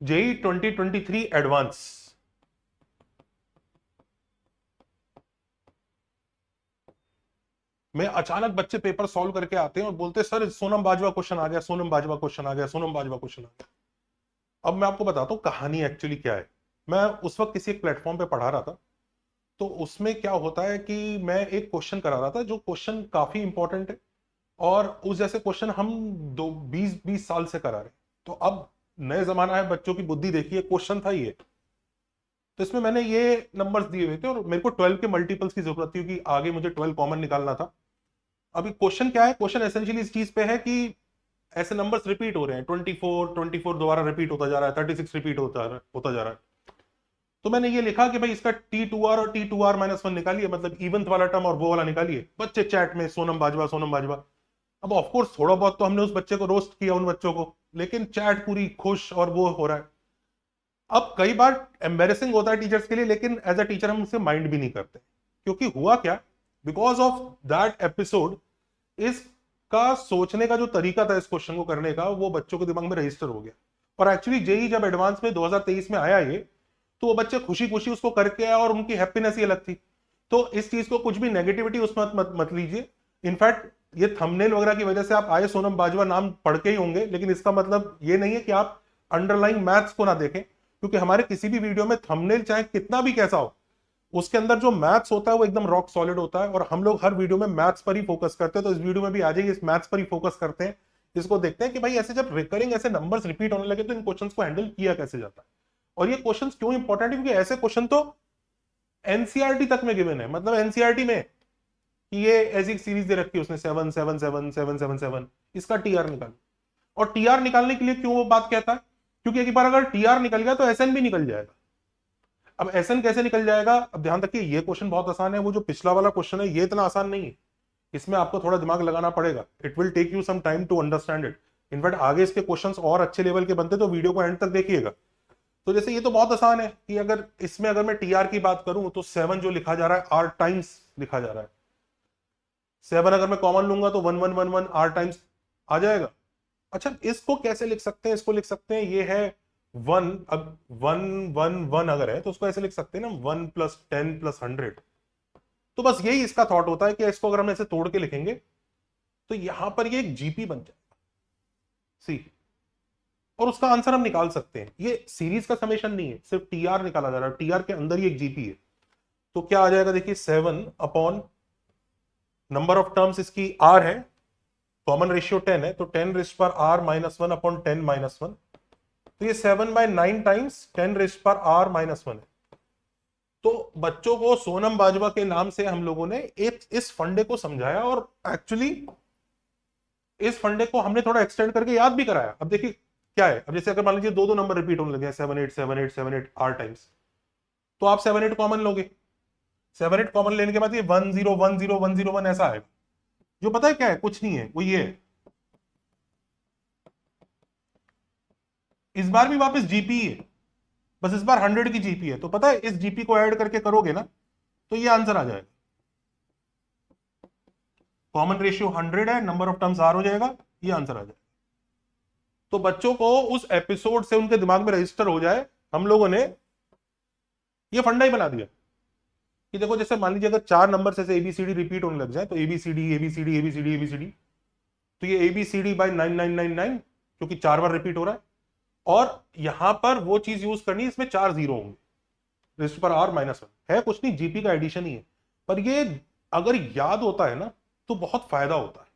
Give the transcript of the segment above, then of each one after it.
JEE 2023 advance. में अचानक बच्चे पेपर सॉल्व करके आते हैं और बोलते हैं सर सोनम बाजवा क्वेश्चन आ गया, सोनम बाजवा क्वेश्चन आ गया, सोनम बाजवा क्वेश्चन आ गया। अब मैं आपको बताता हूँ कहानी एक्चुअली क्या है। मैं उस वक्त किसी एक प्लेटफॉर्म पे पढ़ा रहा था, तो उसमें क्या होता है कि मैं एक क्वेश्चन करा रहा था जो क्वेश्चन काफी इंपॉर्टेंट है, और उस जैसे क्वेश्चन हम 20 साल से करा रहे हैं। तो अब नए जमाना है, बच्चों की बुद्धि देखिए, क्वेश्चन था ये। तो इसमें मैंने ये नंबर्स दिए हुए थे और मेरे को 12 के मल्टीपल्स की जरूरत थी क्योंकि आगे मुझे 12 कॉमन निकालना था। अभी क्वेश्चन क्या है, क्वेश्चन एसेंशियली इस चीज पे है कि ऐसे नंबर्स रिपीट हो रहे हैं, 24 दोबारा रिपीट होता जा रहा है, 36 रिपीट होता जा रहा है। तो मैंने ये लिखा कि भाई इसका T2R और T2R-1 निकालिए, मतलब इवंथ वाला टर्म और वो वाला निकालिए। बच्चे चैट में सोनम बाजवा सोनम बाजवा। अब ऑफकोर्स थोड़ा बहुत तो हमने उस बच्चे को रोस्ट किया, उन बच्चों को, लेकिन चैट पूरी खुश और वो हो रहा है। अब कई बार एम्बेरसिंग होता है टीचर्स के लिए, लेकिन एज अ टीचर हम उसे माइंड भी नहीं करते, क्योंकि हुआ क्या, बिकॉज ऑफ दैट एपिसोड, इसका सोचने का जो तरीका था इस क्वेश्चन को करने का, वो बच्चों के दिमाग में रजिस्टर हो गया। और एक्चुअली जेई जब एडवांस में 2023 में आया ये, तो वो बच्चे खुशी खुशी उसको करके आए और उनकी हैप्पीनेस ही अलग थी। तो इस चीज को कुछ भी नेगेटिविटी उसमें मत लीजिए। इनफैक्ट ये थंबनेल वगैरह की वजह से आप आए सोनम बाजवा नाम पढ़ के ही होंगे, लेकिन इसका मतलब ये नहीं है कि आप अंडरलाइन मैथ्स को ना देखें, क्योंकि हमारे किसी भी वीडियो में थंबनेल चाहे कितना भी कैसा हो, उसके अंदर जो मैथ्स होता है वो एकदम रॉक सॉलिड होता है। और हम लोग हर वीडियो में मैथ्स पर ही फोकस करते हैं, तो इस वीडियो में भी आ जाइए, इस मैथ्स पर ही फोकस करते हैं। इसको देखते हैं कि भाई ऐसे जब रिकरिंग ऐसे नंबर्स रिपीट होने लगे तो इन क्वेश्चंस को हैंडल किया कैसे जाता है। और ये क्वेश्चंस क्यों इंपॉर्टेंट है, क्योंकि ऐसे क्वेश्चन तो एनसीईआरटी तक में गिवन है। मतलब एनसीईआरटी में कि ये ऐसी सीरीज दे रखी है उसने 7 7 7 7 7 7, इसका टीआर निकाल। और टीआर निकालने के लिए क्यों वो बात कहता है, क्योंकि एक बार अगर टीआर निकल गया तो एसएन भी निकल जाएगा। अब एसएन कैसे निकल जाएगा, अब ध्यान रखिए ये क्वेश्चन बहुत आसान है, वो जो पिछला वाला क्वेश्चन है ये इतना आसान नहीं है। इसमें आपको थोड़ा दिमाग लगाना पड़ेगा, it will take you some time to understand it. In fact आगे इसके क्वेश्चंस और अच्छे लेवल के बनते तो वीडियो को एंड तक देखिएगा। तो जैसे ये तो बहुत आसान है कि अगर इसमें अगर मैं टीआर की बात करूं तो 7 जो लिखा जा रहा है आर टाइम्स लिखा जा रहा है। 7 अगर मैं कॉमन लूंगा तो 1111 आर टाइम्स आ जाएगा। अच्छा इसको कैसे लिख सकते हैं, इसको लिख सकते हैं, ये है 1। अब 1 1 1 अगर है तो उसको ऐसे लिख सकते हैं ना, 1 + 10 + 100। तो बस यही इसका थॉट होता है कि इसको अगर हम ऐसे तोड़ के लिखेंगे तो यहां पर ये एक जीपी बन जाएगा, सी। और उसका आंसर हम निकाल सकते हैं। ये सीरीज का समेशन नहीं है, सिर्फ टीआर निकाला जा रहा है, टीआर के अंदर ही एक जीपी है। तो क्या आ जाएगा, देखिए 7 अपॉन नंबर ऑफ टर्म्स इसकी आर है, कॉमन रेशियो 10 है, तो 10⁻⁻⁻1 तो ये 7/9 टाइम्स 10⁻⁻⁻1 है। तो बच्चों को सोनम बाजवा के नाम से हम लोगों ने एक इस फंडे को समझाया, और एक्चुअली इस फंडे को हमने थोड़ा एक्सटेंड करके याद भी कराया। अब देखिए क्या है, अब जैसे अगर मान लीजिए दो दो नंबर रिपीट होने लगे, 7 8 7 8 7 8 आर टाइम्स, तो आप 7 8 कॉमन लोगे। 7 8 कॉमन लेने के बाद ये 1 0 1 0 1 0 1 ऐसा आएगा, जो पता है क्या है, कुछ नहीं है, वो ये है। इस बार भी वापस जीपी है, बस इस बार 100 की जीपी है। तो पता है इस जीपी को ऐड करके करोगे ना तो ये आंसर आ जाएगा। कॉमन रेशियो 100 है, नंबर ऑफ टर्म्स आर हो जाएगा, ये आंसर आ जाएगा। तो बच्चों को उस एपिसोड से उनके दिमाग में रजिस्टर हो जाए, हम लोगों ने ये फंडा ही बना दिया कि देखो जैसे मान लीजिए अगर 4 नंबर से एबीसीडी रिपीट होने लग जाए, तो एबीसीडी एबीसीडी एबीसीडी एबीसीडी, तो ये एबीसीडी बाय 9999, क्योंकि 4 बार रिपीट हो रहा है। और यहां पर वो चीज यूज करनी है, इसमें 4 जीरो होंगे, रेस्ट पर R-1 है, कुछ नहीं, जीपी का एडिशन ही है। पर ये अगर याद होता है ना तो बहुत फायदा होता है।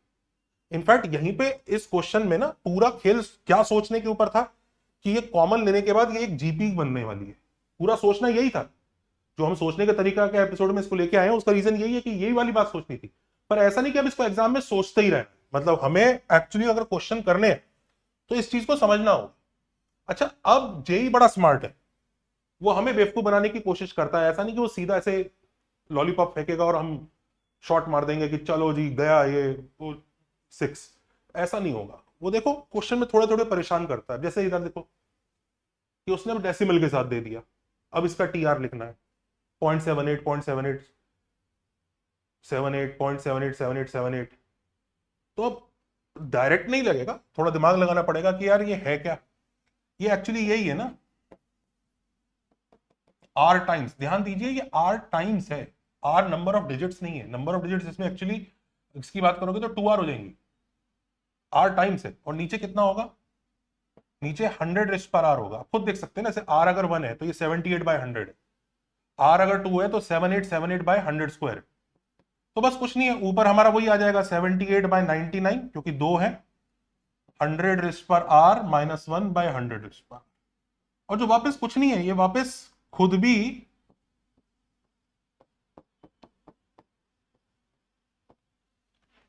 इनफैक्ट यहीं पे इस क्वेश्चन में ना पूरा खेल क्या सोचने के ऊपर था कि ये कॉमन लेने के बाद ये एक जीपी बनने वाली है। पूरा सोचना यही था, जो हम सोचने के तरीका के एपिसोड में इसको लेके आए हैं उसका रीजन यही है कि यही वाली बात सोचनी थी। पर ऐसा नहीं कि अब इसको एग्जाम में सोचते ही रहना, मतलब हमें एक्चुअली अगर क्वेश्चन करने हैं तो इस चीज को समझना होगा। अच्छा अब जेई बड़ा स्मार्ट है, वो हमें बेवकूफ बनाने की कोशिश करता है। ऐसा नहीं कि वो सीधा ऐसे लॉलीपॉप फेंकेगा और हम शॉट मार देंगे कि चलो जी गया ये वो 6, ऐसा नहीं होगा। वो देखो क्वेश्चन में थोड़े थोड़े परेशान करता है। जैसे इधर देखो कि उसने अब डेसिमल के साथ दे दिया, अब इसका टीआर लिखना है 0.78 0.78 0.78 तो अब डायरेक्ट नहीं लगेगा, थोड़ा दिमाग लगाना पड़ेगा कि यार ये है क्या। ये एक्चुअली यही है ना, आर टाइम्स, ध्यान दीजिए ये आर टाइम्स है, आर नंबर ऑफ डिजिट्स नहीं है। नंबर ऑफ डिजिट्स इसमें एक्चुअली इसकी बात करोगे तो 2r हो जाएंगी, आर टाइम्स है। और नीचे कितना होगा, नीचे 100 रेस्ट पर आर होगा। आप खुद देख सकते हैं ना, जैसे आर अगर 1 है तो ये 78/100 है, आर अगर 2 है तो 7878/100 स्क्वायर। तो बस कुछ नहीं है, ऊपर हमारा वही आ जाएगा 78/99, क्योंकि 2 है, 100 रेस्ट पर आर माइनस 1/100 रेस्ट पर। और जो वापस कुछ नहीं है, ये वापस खुद भी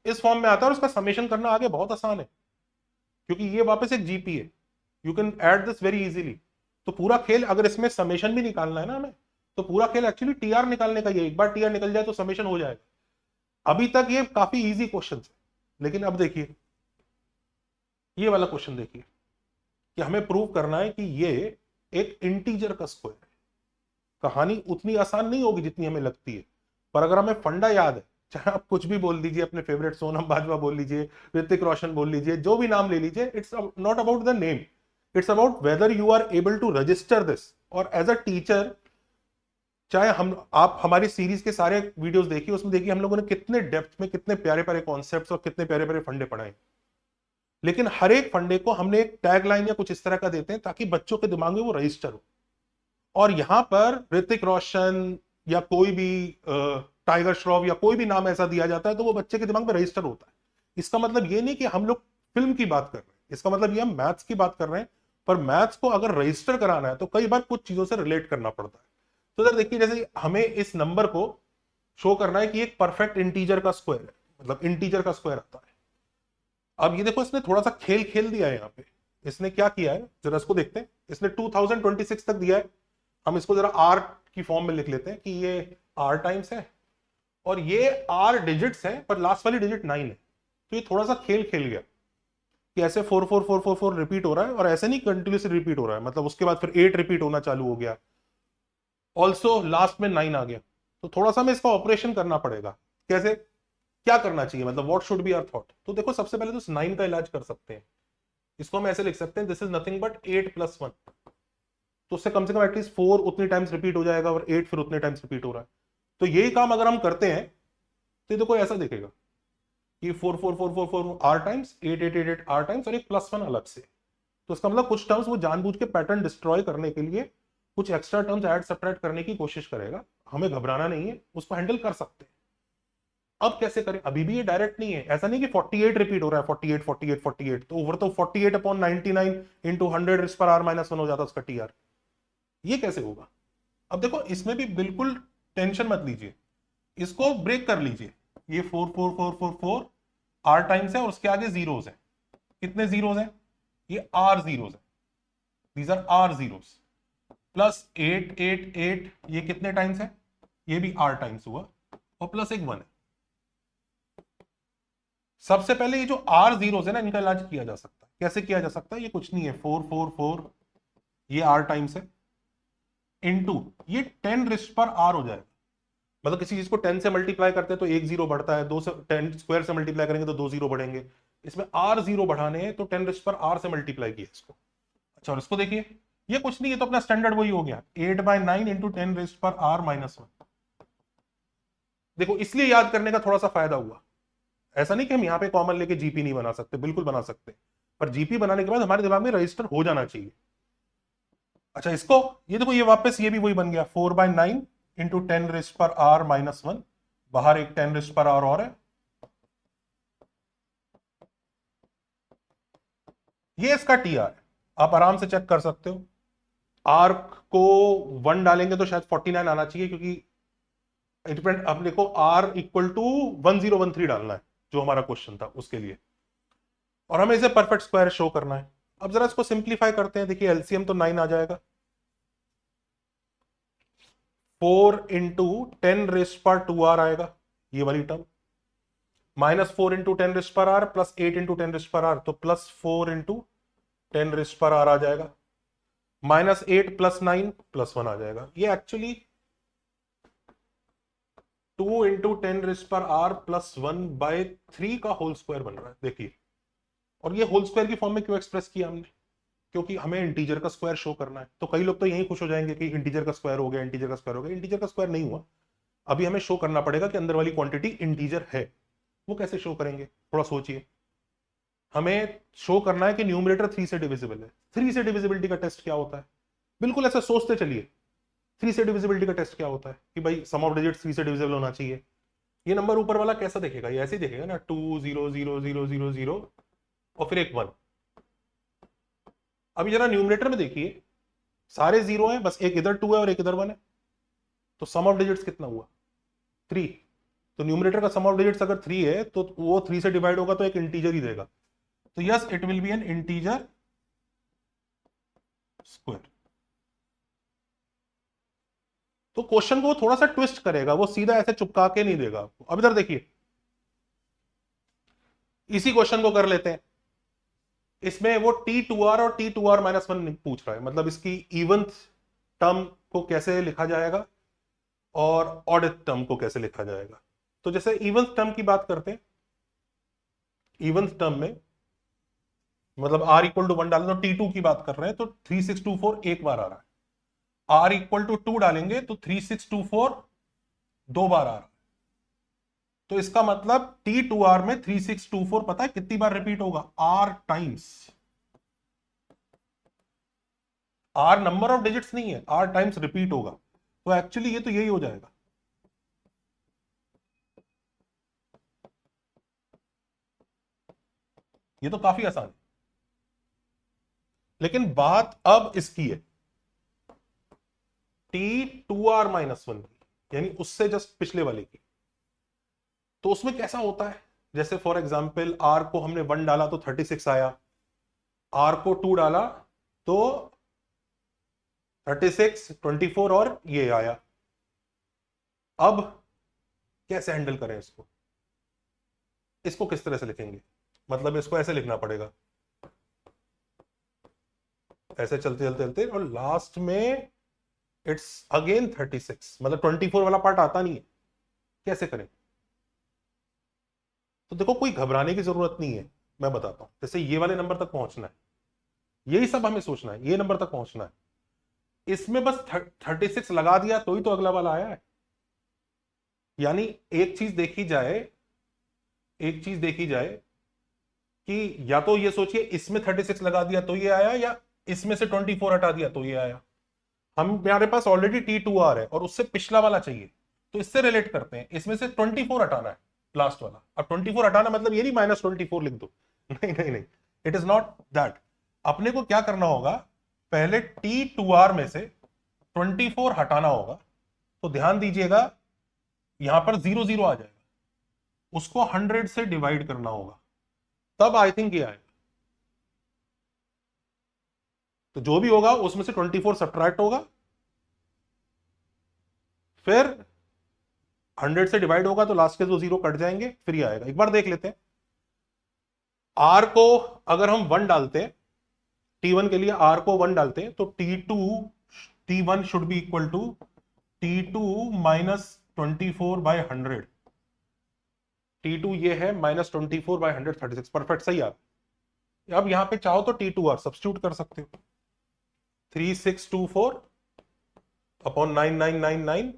इस फॉर्म में आता है, और उसका समेशन करना आगे बहुत आसान है, क्योंकि ये वापस एक जीपी है, you can add this very easily. तो पूरा खेल, अगर इसमें समेशन भी निकालना है ना हमें, तो पूरा खेल एक्चुअली टीआर निकालने का ही है। एक बार टीआर निकल जाए तो समेशन हो जाएगा। अभी तक ये काफी इजी क्वेश्चन है, लेकिन अब देखिए ये वाला क्वेश्चन देखिए, कि हमें प्रूव करना है कि ये एक इंटीजर का स्क्वायर है। कहानी उतनी आसान नहीं होगी जितनी हमें लगती है, पर अगर हमें फंडा याद है, चाहे आप कुछ भी बोल दीजिए, अपने फेवरेट सोनम बाजवा बोल लीजिए, ऋतिक रोशन बोल लीजिए, जो भी नाम ले लीजिए, it's not about the name, it's about whether you are able to register this. और एज अ टीचर, चाहे हम आप हमारी सीरीज के सारे वीडियोस देखिए, उसमें देखिए हम लोगों ने कितने डेप्थ में कितने प्यारे प्यारे कॉन्सेप्ट्स और कितने प्यारे प्यारे फंडे पढ़ाए, लेकिन हर एक फंडे को हमने एक टैग लाइन या कुछ इस तरह का देते हैं ताकि बच्चों के दिमाग में वो रजिस्टर हो। और यहां पर ऋतिक रोशन या कोई भी टाइगर श्रॉफ या कोई भी नाम ऐसा दिया जाता है तो वो बच्चे के दिमाग में रजिस्टर होता है। इसका मतलब ये नहीं कि हम लोग फिल्म की बात कर रहे हैं, इसका मतलब ये हम मैथ्स की बात कर रहे हैं, पर मैथ्स को अगर रजिस्टर कराना है तो कई बार कुछ चीजों से रिलेट करना पड़ता है। तो इधर देखिए, जैसे हमें इस नंबर को शो करना है कि एक परफेक्ट इंटीजर का स्क्वायर है, मतलब इंटीजर का स्क्वायर आता है। अब ये देखो, इसने थोड़ा सा खेल खेल दिया है यहाँ पे। इसने क्या किया है जरा इसको देखते हैं। इसने 2026 तक दिया है, हम इसको जरा आर की फॉर्म में लिख लेते हैं कि ये आर टाइम्स है, और ये आर डिजिट्स है, पर लास्ट वाली डिजिट 9 है। तो ये थोड़ा सा खेल खेल गया कि ऐसे 4 4 4 4 4 रिपीट हो रहा है, और ऐसे नहीं कंटिन्यूसली रिपीट हो रहा है, मतलब उसके बाद फिर 8 रिपीट होना चालू हो गया, ऑल्सो लास्ट में 9 आ गया। तो थोड़ा सा हमें इसका ऑपरेशन करना पड़ेगा। कैसे, क्या करना चाहिए, मतलब what should be our thought. तो देखो, सबसे पहले तो इस 9 का इलाज कर सकते हैं। इसको हम ऐसे लिख सकते हैं, दिस इज नथिंग बट 8 + 1। तो उससे कम से कम एटलीस्ट 4 उतनी टाइम्स रिपीट हो जाएगा, और 8 फिर उतने टाइम्स रिपीट हो रहा है। तो यही काम अगर हम करते हैं तो ये देखो ऐसा दिखेगा कि 4 4 4 4 4 आर टाइम्स, 8 8 8 8 आर टाइम्स, और एक +1 अलग से। तो इसका मतलब कुछ टर्म्स वो जानबूझ के पैटर्न डिस्ट्रॉय करने के लिए कुछ एक्स्ट्रा टर्म्स ऐड सब्ट्रैक्ट करने की कोशिश करेगा। हमें घबराना नहीं है, उसको हैंडल कर सकते हैं। अब कैसे करें, अभी भी ये डायरेक्ट नहीं है, ऐसा नहीं कि 48 रिपीट हो रहा है, 48 48 48, तो ओवर तो 48/99 इंटू 100 पर आर माइनस 1 हो जाता उसका टीआर। ये कैसे होगा। अब देखो, इसमें भी बिल्कुल टेंशन मत लीजिए, इसको ब्रेक कर लीजिए। ये 4 4 4 4 4 आर टाइम्स है, और उसके आगे जीरोस है। कितने जीरोस हैं, ये आर जीरोस है, these are are zeros. Plus 8 8 8, ये कितने टाइम्स है, ये भी आर टाइम्स हुआ, और प्लस एक 1 है। सबसे पहले ये जो आर जीरोस है ना, इनका इलाज किया जा सकता है। कैसे किया जा सकता है, ये कुछ नहीं है, 4 4 4 ये आर टाइम्स है, इनटू ये 10 रिस्ट पर आर हो जाएगा। मतलब किसी चीज को 10 से मल्टीप्लाई करते हैं तो एक जीरो बढ़ता है, 2 से 10 स्क्वायर से मल्टीप्लाई करेंगे तो 2 जीरो बढ़ेंगे। इसमें आर जीरो बढ़ाने हैं तो 10 रिस्ट पर आर से मल्टीप्लाई किया इसको। अच्छा, और इसको देखिए, ये कुछ नहीं है, तो अपना स्टैंडर्ड वही हो गया, 8/9 इंटू 10 रिस्ट पर आर माइनस 1। देखो, इसलिए याद करने का थोड़ा सा फायदा हुआ। ऐसा नहीं कि हम यहाँ पे कॉमन लेके जीपी नहीं बना सकते, बिल्कुल बना सकते, पर जीपी बनाने के बाद हमारे दिमाग में रजिस्टर हो जाना चाहिए। अच्छा, इसको ये देखो, ये वापस ये भी वही बन गया, 4/9 इंटू 10 रेस्ट पर आर माइनस 1। बाहर एक 10 रेस्ट पर आर और है, ये इसका टी आर। आप आराम से चेक कर सकते हो। आर को 1 डालेंगे तो शायद 49 आना चाहिए, क्योंकि डिपेंड, अब देखो आर इक्वल टू 1013 डालना है जो हमारा क्वेश्चन था उसके लिए, और हमें इसे परफेक्ट स्क्वायर शो करना है। अब जरा इसको सिंप्लीफाई करते हैं। देखिए, एलसीएम तो 9 आ जाएगा, 4 इंटू 10 रेस्ट पर 2 आर आएगा, ये वाली टर्म, माइनस 4 इंटू 10 रेस्ट पर आर, प्लस 8 इंटू 10 रेस्ट पर आर, तो +4 इंटू 10 रेस्ट पर आर आ जाएगा, -8 + 9 +1 आ जाएगा। ये एक्चुअली 2 इंटू 10 रेस्ट पर आर +1/3 का होल स्क्वायर बन रहा है, देखिए। और ये होल स्क्वायर की फॉर्म में क्यों एक्सप्रेस किया हमने, क्योंकि हमें इंटीजर का स्क्वायर शो करना है। तो कई लोग तो यही खुश हो जाएंगे कि इंटीजर का स्क्वायर हो गया, इंटीजर का स्क्वायर हो गया। इंटीजर का स्क्वायर नहीं हुआ, अभी हमें शो करना पड़ेगा कि अंदर वाली क्वांटिटी इंटीजर है। वो कैसे शो करेंगे, थोड़ा सोचिए। हमें शो करना है कि न्यूमरेटर 3 से डिविजिबल है। 3 से डिविजिबिलिटी का टेस्ट क्या होता है, बिल्कुल ऐसा सोचते चलिए। 3 से डिविजिबिलिटी का टेस्ट क्या होता है कि भाई सम ऑफ डिजिट्स 3 से डिविजिबल होना चाहिए। ये नंबर ऊपर वाला कैसा देखेगा, ये ऐसे ही देखेगा ना, 2 0 0 0 0 0 और फिर एक 1। अभी जरा न्यूमरेटर में देखिए, सारे जीरो हैं, बस एक इधर 2 है और एक इधर 1 है। तो सम ऑफ डिजिट्स कितना हुआ, 3। तो न्यूमरेटर का सम ऑफ डिजिट्स अगर 3 है तो वो 3 से डिवाइड होगा तो एक इंटीजर ही देगा। तो yes, it will be N integer square. तो क्वेश्चन को थोड़ा सा ट्विस्ट करेगा, वो सीधा ऐसे चिपका के नहीं देगा आपको। अब इधर देखिए, इसी क्वेश्चन को कर लेते हैं। इसमें वो T2R और T2R माइनस 1 पूछ रहा है, मतलब इसकी इवंथ टर्म को कैसे लिखा जाएगा और ऑड टर्म को कैसे लिखा जाएगा। तो जैसे इवंथ टर्म की बात करते हैं, इवंथ टर्म में मतलब R इक्वल टू 1 डालें तो T2 की बात कर रहे हैं, तो 3624 एक बार आ रहा है। R इक्वल टू 2 डालेंगे तो 3624 दो बार आ रहा है। तो इसका मतलब T2R में 3624 पता है कितनी बार रिपीट होगा, R times. R number of digits नहीं है, R टाइम्स रिपीट होगा। तो एक्चुअली ये तो यही हो जाएगा। ये तो काफी आसान है, लेकिन बात अब इसकी है T2R माइनस 1 की, यानी उससे जस्ट पिछले वाले की। तो उसमें कैसा होता है, जैसे फॉर एग्जाम्पल R को हमने 1 डाला तो 36 आया, R को 2 डाला तो 36 24 और ये आया। अब कैसे हैंडल करें इसको, इसको किस तरह से लिखेंगे, मतलब इसको ऐसे लिखना पड़ेगा, ऐसे चलते चलते चलते और लास्ट में इट्स अगेन 36, मतलब 24 वाला पार्ट आता नहीं है। कैसे करें, तो देखो कोई घबराने की जरूरत नहीं है, मैं बताता हूं। जैसे ये वाले नंबर तक पहुंचना है, यही सब हमें सोचना है, ये नंबर तक पहुंचना है। इसमें बस 36 लगा दिया तो ही तो अगला वाला आया है। यानी एक चीज देखी जाए, एक चीज देखी जाए कि या तो ये सोचिए इसमें 36 लगा दिया तो ये आया, या इसमें से 24 हटा दिया तो ये आया। हम हमारे पास ऑलरेडी T2R है और उससे पिछला वाला चाहिए, तो इससे रिलेट करते हैं। इसमें से 24 हटाना है, लास्ट वाला। अब 24 हटाना मतलब ये नहीं -24 लिख दो, नहीं नहीं नहीं, इट इज नॉट दैट। अपने को क्या करना होगा, पहले T2R में से 24 हटाना होगा। तो ध्यान दीजिएगा, यहां पर 0 0 आ जाएगा, उसको 100 से डिवाइड करना होगा, तब आई थिंक ये आएगा। तो जो भी होगा उसमें से 24 सब्ट्रैक्ट होगा, फिर 100 से डिवाइड होगा तो लास्ट के जो 0 कट जाएंगे, फिर ये आएगा। एक बार देख लेते हैं। R को अगर हम 1 डालते हैं, T1 के लिए R को 1 डालते हैं, तो T1 should be equal to T2 minus 24/100। T2 ये है -24/100, 36 परफेक्ट, सही आ। अब यहां पे चाहो तो T2R सब्स्टिट्यूट कर सकते हो, 3624 अपॉन 9999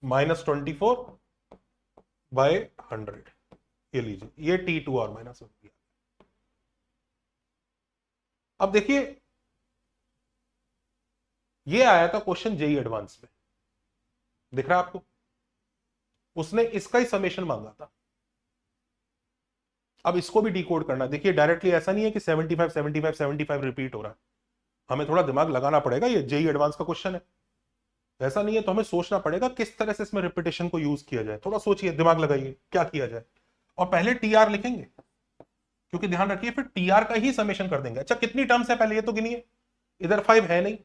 -24/100। ये लीजिए, ये T2R माइनस 1। अब देखिए, ये आया था क्वेश्चन जेई एडवांस में, दिख रहा है आपको, उसने इसका ही समेशन मांगा था। अब इसको भी डिकोड करना है। देखिए डायरेक्टली ऐसा नहीं है कि 75 75 75 रिपीट हो रहा है, हमें थोड़ा दिमाग लगाना पड़ेगा। ये जेई एडवांस का क्वेश्चन है, ऐसा नहीं है, तो हमें सोचना पड़ेगा किस तरह से इसमें रिपीटेशन को यूज किया जाए। थोड़ा सोचिए, दिमाग लगाइए क्या किया जाए। और पहले टीआर लिखेंगे, क्योंकि ध्यान रखिए फिर टीआर का ही समेशन कर देंगे। अच्छा कितनी टर्म्स है पहले ये तो गिनिए, इधर 5 है नहीं,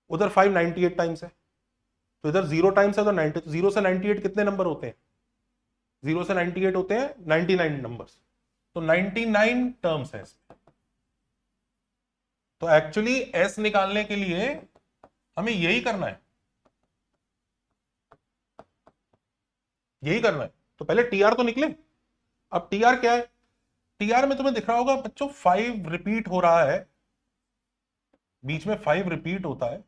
उधर 5 98 टाइम्स है, तो इधर 0 टाइम्स है तो 90, तो 0 से 98 कितने नंबर होते हैं, 0 से 98 होते हैं 99 नंबर्स, तो 99 टर्म्स है इसमें। तो एक्चुअली एस निकालने के लिए हमें यही करना है, यही करना है। तो पहले टीआर तो निकले, अब टीआर क्या है? टीआर में तुम्हें दिख रहा होगा बच्चों 5 रिपीट हो रहा है, बीच में 5 रिपीट होता है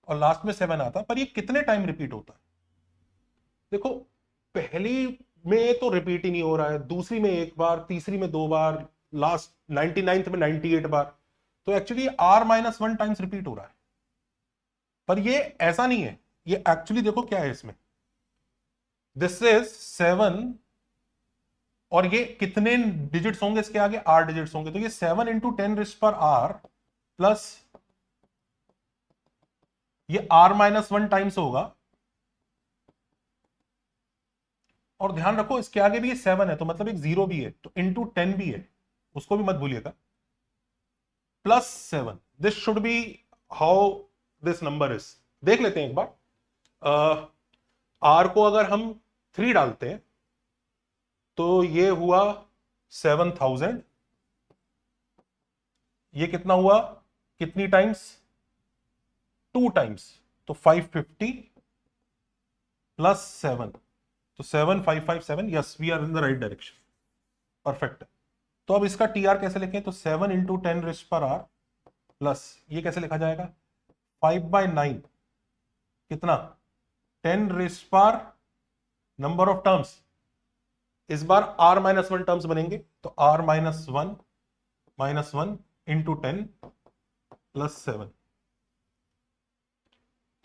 और लास्ट में 7 आता है, पर ये कितने टाइम रिपीट होता है? देखो, पहली में तो रिपीट ही नहीं हो रहा है, दूसरी में एक बार, तीसरी में 2 बार, लास्ट 99th में 98 बार, तो एक्चुअली R-1 टाइम्स रिपीट हो रहा है। पर ये ऐसा नहीं है, ये एक्चुअली देखो क्या है इसमें, दिस इज 7 और ये कितने डिजिट्स होंगे इसके आगे? 8 डिजिट्स होंगे, तो ये 7 इंटू 10⁻⁻⁴ प्लस ये R-1 टाइम्स होगा। और ध्यान रखो इसके आगे भी ये 7 है, तो मतलब एक 0 भी है, तो इंटू 10 भी है, उसको भी मत भूलिएगा, plus 7। This should be how this number is. देख लेते हैं एक बार। आर को अगर हम 3 डालते हैं तो ये हुआ 7000, ये कितना हुआ, कितनी टाइम्स? 2 टाइम्स, तो 550 प्लस 7, तो 7557। Yes, we are in the right direction, perfect. तो अब इसका टीआर कैसे लिखें? तो 7 इंटू 10⁻⁻⁴ प्लस ये कैसे लिखा जाएगा? 5/9 कितना? 10⁻⁻, नंबर ऑफ टर्म्स, इस बार R-1 टर्म्स बनेंगे, तो R-1 इंटू 10 प्लस 7।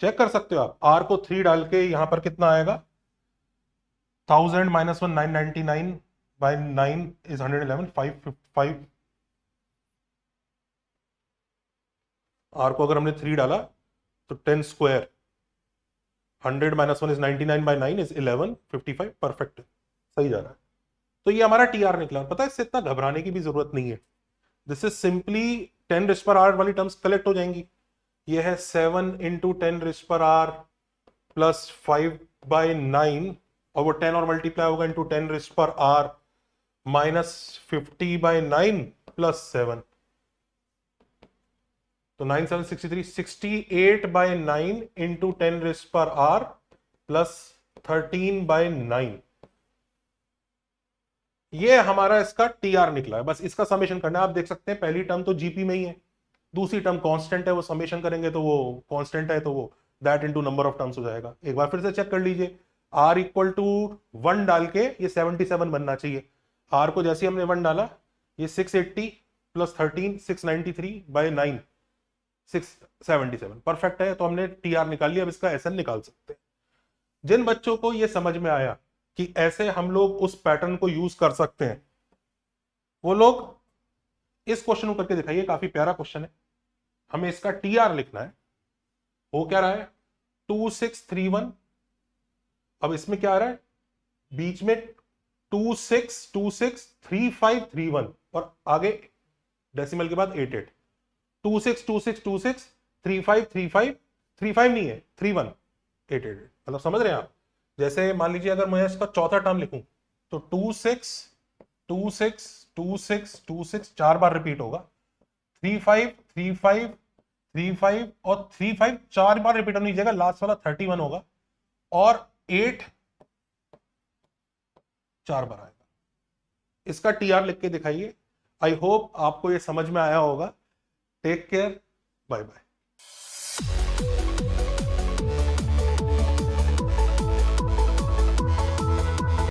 चेक कर सकते हो आप, R को 3 डाल के यहां पर कितना आएगा? 1000 -1 999 by 9 is 111, 555। R को अगर हमने 3 डाला तो 10 square, 100 -1 is 99 by 9 is 11, 55, perfect, सही जा रहा है। तो ये हमारा टीआर निकला। पता है, इससे इतना घबराने की भी जरूरत नहीं है, दिस इज सिंपली 10⁻⁻⁴ वाली टर्म्स कलेक्ट हो जाएंगी। ये है 7 इंटू 10⁻⁻⁴ प्लस 5/9, और वो 10 और मल्टीप्लाई होगा इंटू 10⁻⁻⁴ माइनस 50/9 प्लस 7, तो 9 7 63, 68/9 इंटू 10⁻⁻⁴ प्लस 13/9। ये हमारा इसका टीआर निकला है। बस इसका समेशन करना है। आप देख सकते हैं पहली टर्म तो जीपी में ही है, दूसरी टर्म कांस्टेंट है, वो समेशन करेंगे तो वो कांस्टेंट है, तो वो that into number of terms हो जाएगा। एक बार फिर से चेक कर लीजिए, r इक्वल टू 1 डाल के ये 77 बनना चाहिए। r को जैसे हमने 1 डाला, ये 680 प्लस 13 693/9 677, परफेक्ट है। तो हमने टीआर निकाल लिया। अब इसका एसएन निकाल सकते हैं। जिन बच्चों को ये समझ में आया कि ऐसे हम लोग उस पैटर्न को यूज कर सकते हैं, वो लोग इस क्वेश्चन को करके दिखाइए। काफी प्यारा क्वेश्चन है। हमें इसका टीआर लिखना है। हो क्या रहा है? 2631। अब इसमें क्या आ रहा है? बीच में 26263531 और आगे डेसिमल के बाद 88। 2626263535 नहीं है, 3188। मतलब समझ रहे हैं आप? जैसे मान लीजिए अगर मैं इसका चौथा टर्म लिखूं तो 26262626 4 बार रिपीट होगा, 353535 और 35 4 बार रिपीट होने की जगह लास्ट वाला 31 होगा, और 8 4 बार आएगा। इसका टीआर लिख के दिखाइए। आई होप आपको ये समझ में आया होगा। Take care, bye bye.